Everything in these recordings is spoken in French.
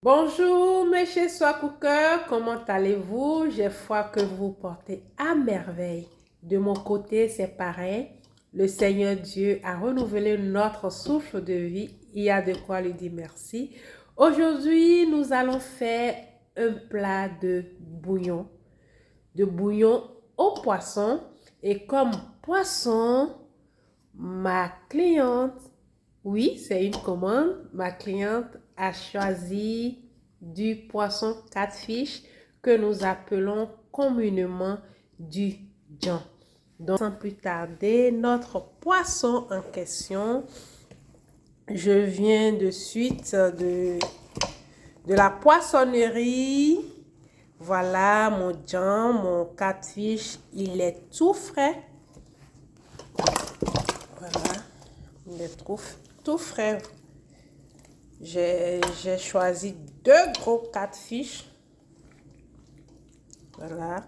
Bonjour mes chers Sois Cookers, comment allez-vous? J'ai foi que vous vous portez à merveille. De mon côté, c'est pareil. Le Seigneur Dieu a renouvelé notre souffle de vie. Il y a de quoi lui dire merci. Aujourd'hui, nous allons faire un plat de bouillon au poisson. Et comme poisson, ma cliente, oui, c'est une commande. Ma cliente a choisi du poisson catfish que nous appelons communément du jan. Donc, sans plus tarder, notre poisson en question, je viens de suite de la poissonnerie. Voilà mon jan, mon catfish, il est tout frais. Voilà, il est tout frais. J'ai choisi 2 gros catfish. Voilà.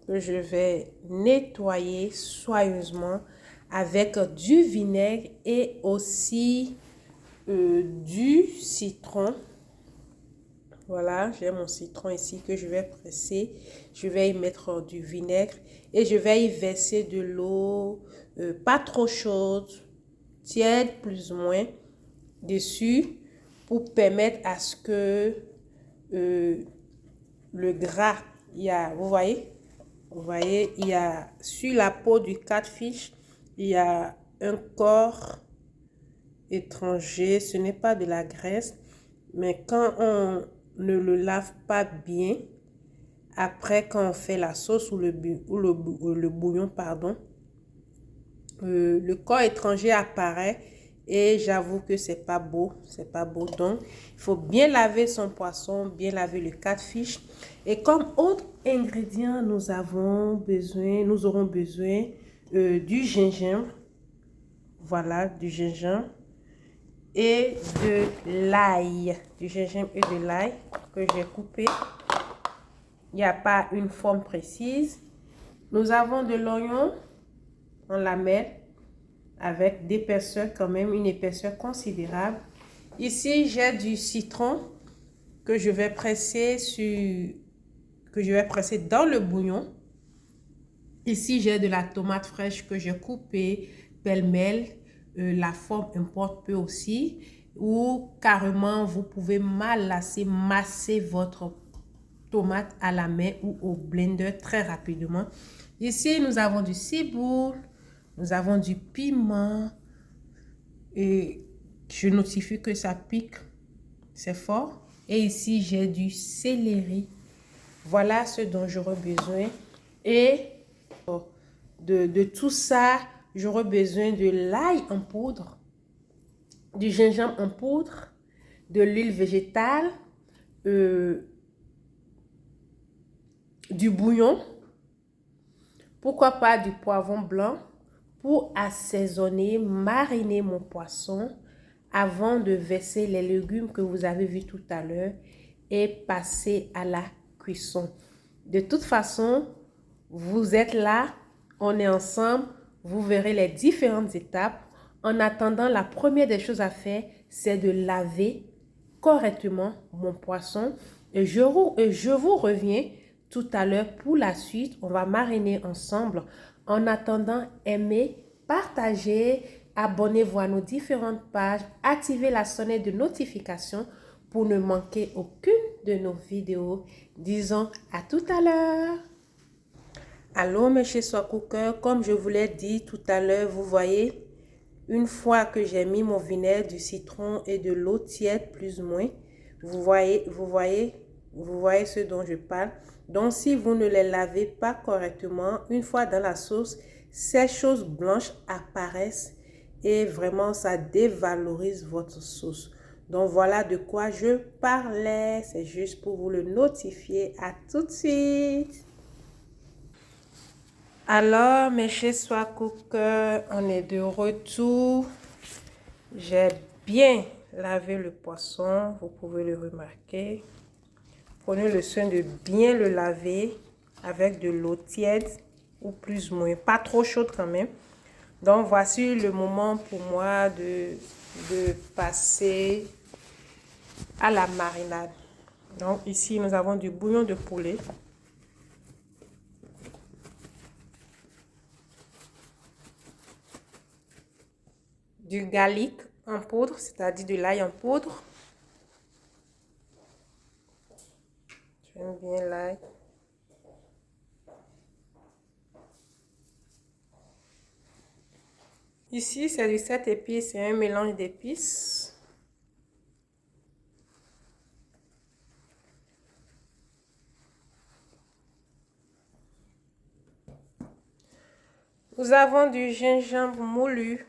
Que je vais nettoyer soigneusement avec du vinaigre et aussi du citron. Voilà, j'ai mon citron ici que je vais presser. Je vais y mettre du vinaigre et je vais y verser de l'eau pas trop chaude, tiède plus ou moins, dessus pour permettre à ce que le gras, vous voyez, il y a sur la peau du catfish, il y a un corps étranger. Ce n'est pas de la graisse, mais quand on ne le lave pas bien, après quand on fait la sauce ou le bouillon, pardon, le corps étranger apparaît et j'avoue que c'est pas beau, donc il faut bien laver son poisson, bien laver le catfish. Et comme autre ingrédient, nous aurons besoin du gingembre, voilà, du gingembre et de l'ail, que j'ai coupé. Il n'y a pas une forme précise. Nous avons de l'oignon en lamelles avec d'épaisseur quand même, une épaisseur considérable. Ici, j'ai du citron que je vais presser dans le bouillon. Ici, j'ai de la tomate fraîche que j'ai coupée pêle-mêle. La forme importe peu aussi. Ou carrément, vous pouvez masser votre tomate à la main ou au blender très rapidement. Ici, nous avons du ciboule, nous avons du piment. Et je notifie que ça pique, c'est fort. Et ici, j'ai du céleri. Voilà ce dont j'aurai besoin. Et de tout ça, j'aurai besoin de l'ail en poudre, du gingembre en poudre, de l'huile végétale, du bouillon, pourquoi pas du poivron blanc pour assaisonner, mariner mon poisson avant de verser les légumes que vous avez vus tout à l'heure et passer à la cuisson. De toute façon, vous êtes là, on est ensemble, vous verrez les différentes étapes. En attendant, la première des choses à faire, c'est de laver correctement mon poisson. Et je vous reviens tout à l'heure pour la suite. On va mariner ensemble. En attendant, aimez, partagez, abonnez-vous à nos différentes pages, activez la sonnette de notification pour ne manquer aucune de nos vidéos. Disons à tout à l'heure. Allô mes chers Sois Cookers, comme je vous l'ai dit tout à l'heure, vous voyez, une fois que j'ai mis mon vinaigre, du citron et de l'eau tiède plus ou moins, vous voyez ce dont je parle. Donc si vous ne les lavez pas correctement, une fois dans la sauce, ces choses blanches apparaissent et vraiment ça dévalorise votre sauce. Donc voilà de quoi je parlais, c'est juste pour vous le notifier. À tout de suite. Alors, mes chers Sois Cookers, on est de retour. J'ai bien lavé le poisson, vous pouvez le remarquer. Prenez le soin de bien le laver avec de l'eau tiède ou plus ou moins, pas trop chaude quand même. Donc, voici le moment pour moi de passer à la marinade. Donc ici, nous avons du bouillon de poulet. Du garlic en poudre, c'est-à-dire de l'ail en poudre. J'aime bien l'ail. Ici, c'est du 7 épices, c'est un mélange d'épices. Nous avons du gingembre moulu.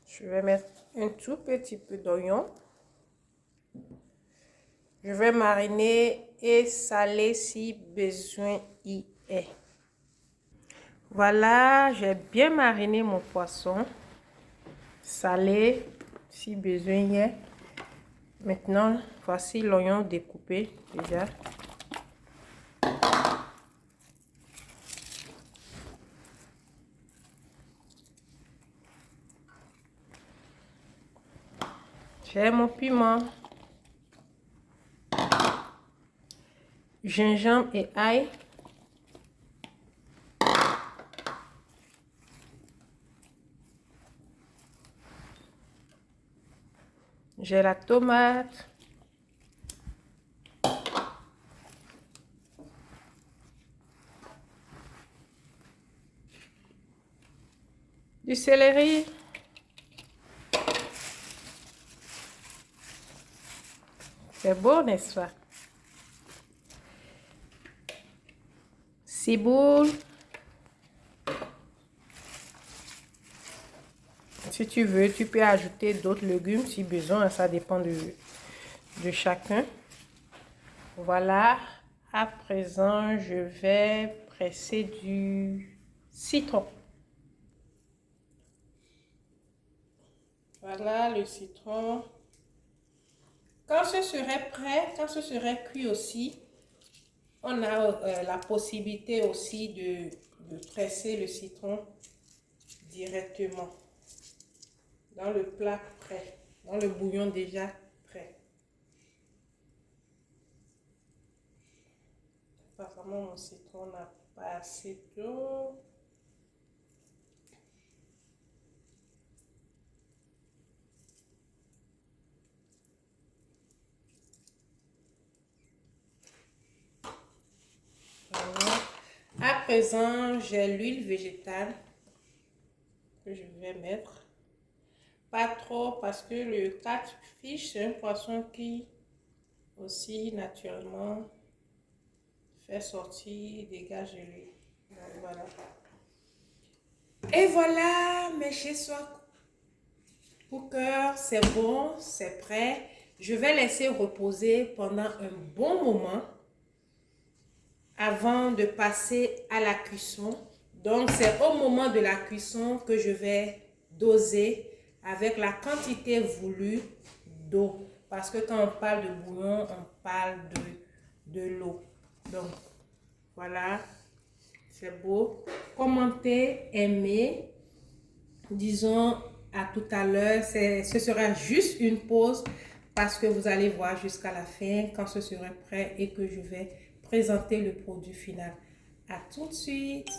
Je vais mettre un tout petit peu d'oignon. Je vais mariner et saler si besoin y est. Voilà, j'ai bien mariné mon poisson. Salé si besoin y est. Maintenant, voici l'oignon découpé déjà. J'ai mon piment, gingembre et ail. J'ai la tomate. Du céleri. C'est beau, n'est-ce pas? Ciboule. Si tu veux, tu peux ajouter d'autres légumes si besoin. Ça dépend de chacun. Voilà. À présent, je vais presser du citron. Voilà le citron. Quand ce serait prêt, quand ce serait cuit aussi, on a la possibilité aussi de presser le citron directement dans le plat prêt, dans le bouillon déjà prêt. Apparemment, mon citron n'a pas assez d'eau. Voilà. À présent, j'ai l'huile végétale que je vais mettre. Pas trop parce que le catfish, c'est un poisson qui aussi naturellement fait sortir, dégage de l'huile. Voilà. Et voilà, mes chez-soi cookers, c'est bon, c'est prêt. Je vais laisser reposer pendant un bon moment avant de passer à la cuisson. Donc, c'est au moment de la cuisson que je vais doser avec la quantité voulue d'eau. Parce que quand on parle de bouillon, on parle de l'eau. Donc, voilà, c'est beau. Commentez, aimez. Disons à tout à l'heure, ce sera juste une pause parce que vous allez voir jusqu'à la fin quand ce sera prêt et que je vais présenter le produit final. À tout de suite.